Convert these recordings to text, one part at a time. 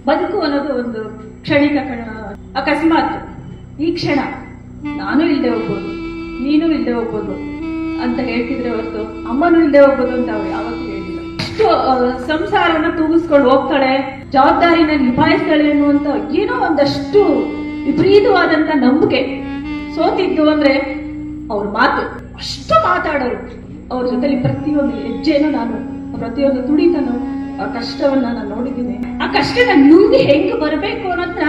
ಬದುಕು ಅನ್ನೋದು ಒಂದು ಕ್ಷಣಿಕ ಅಕಸ್ಮಾತ್ ಈ ಕ್ಷಣ ನಾನು ಇಲ್ಲದೆ ಹೋಗ್ಬೋದು, ನೀನು ಇಲ್ಲದೆ ಹೋಗ್ಬೋದು ಅಂತ ಹೇಳ್ತಿದ್ರೆ ಹೊರತು ಅಮ್ಮನೂ ಇಲ್ಲದೆ ಹೋಗ್ಬೋದು ಅಂತ ಅವ್ರು ಯಾವತ್ತೂ ಹೇಳಿಲ್ಲ. ಅಷ್ಟು ಸಂಸಾರನ ತೂಗಿಸ್ಕೊಂಡು ಹೋಗ್ತಾಳೆ, ಜವಾಬ್ದಾರಿನ ನಿಭಾಯಿಸ್ತಾಳೆ ಅನ್ನುವಂತ ಏನೋ ಒಂದಷ್ಟು ವಿಪರೀತವಾದಂತ ನಂಬಿಕೆ. ಸೋತಿದ್ದು ಅಂದ್ರೆ ಅವ್ರ ಮಾತು, ಅಷ್ಟು ಮಾತಾಡೋರು. ಅವ್ರ ಜೊತೆಲಿ ಪ್ರತಿಯೊಂದು ಹೆಜ್ಜೆನೂ ನಾನು, ಪ್ರತಿಯೊಂದು ತುಡಿತನು, ಆ ಕಷ್ಟವನ್ನ ನಾನು ನೋಡಿದ್ದೀನಿ. ಆ ಕಷ್ಟನ ನುಂಗಿ ಹೆಂಗ್ ಬರ್ಬೇಕು ಅನ್ನೋದನ್ನ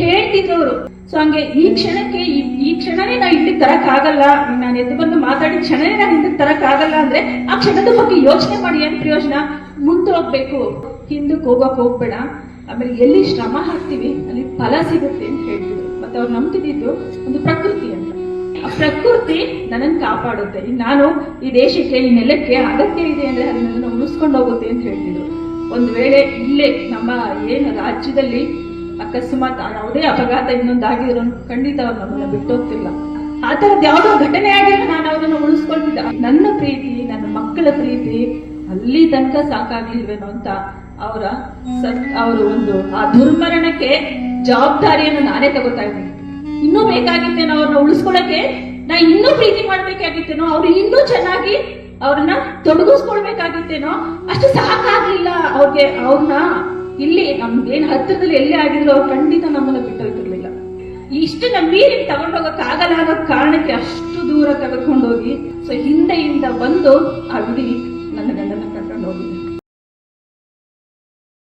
ಹೇಳ್ತಿದ್ರು ಅವರು. ಸೊ ಹಂಗೆ ಈ ಕ್ಷಣಕ್ಕೆ ಈ ಕ್ಷಣನೇ ನಾ ಇಲ್ಲಿಗೆ ತರಕ್ ಆಗಲ್ಲ, ನಾನು ಎದ್ದು ಬಂದು ಮಾತಾಡಿದ ಕ್ಷಣನೇ ನಾನು ಹಿಂದಕ್ಕೆ ತರಕ್ ಆಗಲ್ಲ ಅಂದ್ರೆ ಆ ಕ್ಷಣದ ಬಗ್ಗೆ ಯೋಚನೆ ಮಾಡಿ ಏನ್ ಪ್ರಯೋಜನ? ಮುಂದೆ ಹೋಗ್ಬೇಕು, ಹಿಂದಕ್ಕೆ ಹೋಗಕ್ ಹೋಗ್ಬೇಡ. ಆಮೇಲೆ ಎಲ್ಲಿ ಶ್ರಮ ಹಾಕ್ತಿವಿ ಅಲ್ಲಿ ಫಲ ಸಿಗುತ್ತೆ ಅಂತ ಹೇಳ್ತಿದ್ರು. ಮತ್ತೆ ಅವ್ರು ನಂಬ್ತಿದ್ದು ಒಂದು ಪ್ರಕೃತಿ ಅಂತ. ಆ ಪ್ರಕೃತಿ ನನ್ನನ್ನು ಕಾಪಾಡುತ್ತೆ. ನಾನು ಈ ದೇಶಕ್ಕೆ, ಈ ನೆಲಕ್ಕೆ ಅಗತ್ಯ ಇದೆ ಅಂದ್ರೆ ಅದನ್ನ ಉಳಿಸ್ಕೊಂಡು ಹೋಗುತ್ತೆ ಅಂತ ಹೇಳ್ತಿದ್ರು. ಒಂದು ವೇಳೆ ಇಲ್ಲೇ ನಮ್ಮ ಏನು ರಾಜ್ಯದಲ್ಲಿ ಅಕಸ್ಮಾತ್ ಯಾವುದೇ ಅಪಘಾತ ಇನ್ನೊಂದಾಗಿದ್ರು ಖಂಡಿತ ಅವ್ರು ನಮ್ಮನ್ನ ಬಿಟ್ಟೋಗ್ತಿಲ್ಲ. ಆ ತರದ್ ಯಾವ್ದೋ ಘಟನೆ ಆಗಿಲ್ಲ, ನಾನು ಅವ್ರನ್ನ ಉಳಿಸ್ಕೊಳ್ತಿದ್ದ. ನನ್ನ ಪ್ರೀತಿ, ನನ್ನ ಮಕ್ಕಳ ಪ್ರೀತಿ ಅಲ್ಲಿ ತನಕ ಸಾಕಾಗ್ಲಿಲ್ವೇನೋ ಅಂತ ಅವರು ಒಂದು ಆ ದುರ್ಮರಣಕ್ಕೆ ಜವಾಬ್ದಾರಿಯನ್ನು ನಾನೇ ತಗೋತಾ ಇದ್ದೀನಿ. ಇನ್ನೂ ಬೇಕಾಗಿತ್ತೇನೋ ಅವ್ರನ್ನ ಉಳಿಸ್ಕೊಳಕ್ಕೆ, ನಾ ಇನ್ನೂ ಪ್ರೀತಿ ಮಾಡ್ಬೇಕಾಗಿತ್ತೇನೋ, ಅವ್ರು ಇನ್ನೂ ಚೆನ್ನಾಗಿ ಅವ್ರನ್ನ ತೊಡಗಿಸ್ಕೊಳ್ಬೇಕಾಗಿತ್ತೇನೋ, ಅಷ್ಟು ಸಾಕಾಗ್ಲಿಲ್ಲ ಅವ್ರಿಗೆ. ಅವ್ರನ್ನ ಇಲ್ಲಿ ನಮ್ಗೇನ್ ಹತ್ತಿರದಲ್ಲಿ ಎಲ್ಲೇ ಆಗಿದ್ರು ಅವ್ರು ಖಂಡಿತ ನಮ್ಮನ್ನ ಬಿಟ್ಟೋಯ್ತಿರ್ಲಿಲ್ಲ. ಇಷ್ಟನ್ನ ಮೀರಿ ತಗೊಂಡೋಗಕ್ ಆಗಲ್ಲ ಅನ್ನೋ ಕಾರಣಕ್ಕೆ ಅಷ್ಟು ದೂರ ತೆಗೆದುಕೊಂಡೋಗಿ ಸೊ ಹಿಂದೆಯಿಂದ ಬಂದು ಆ ವಿಧಿ ನನ್ನ ಗಂಡನ ಕರ್ಕೊಂಡು ಹೋಗಿದೆ.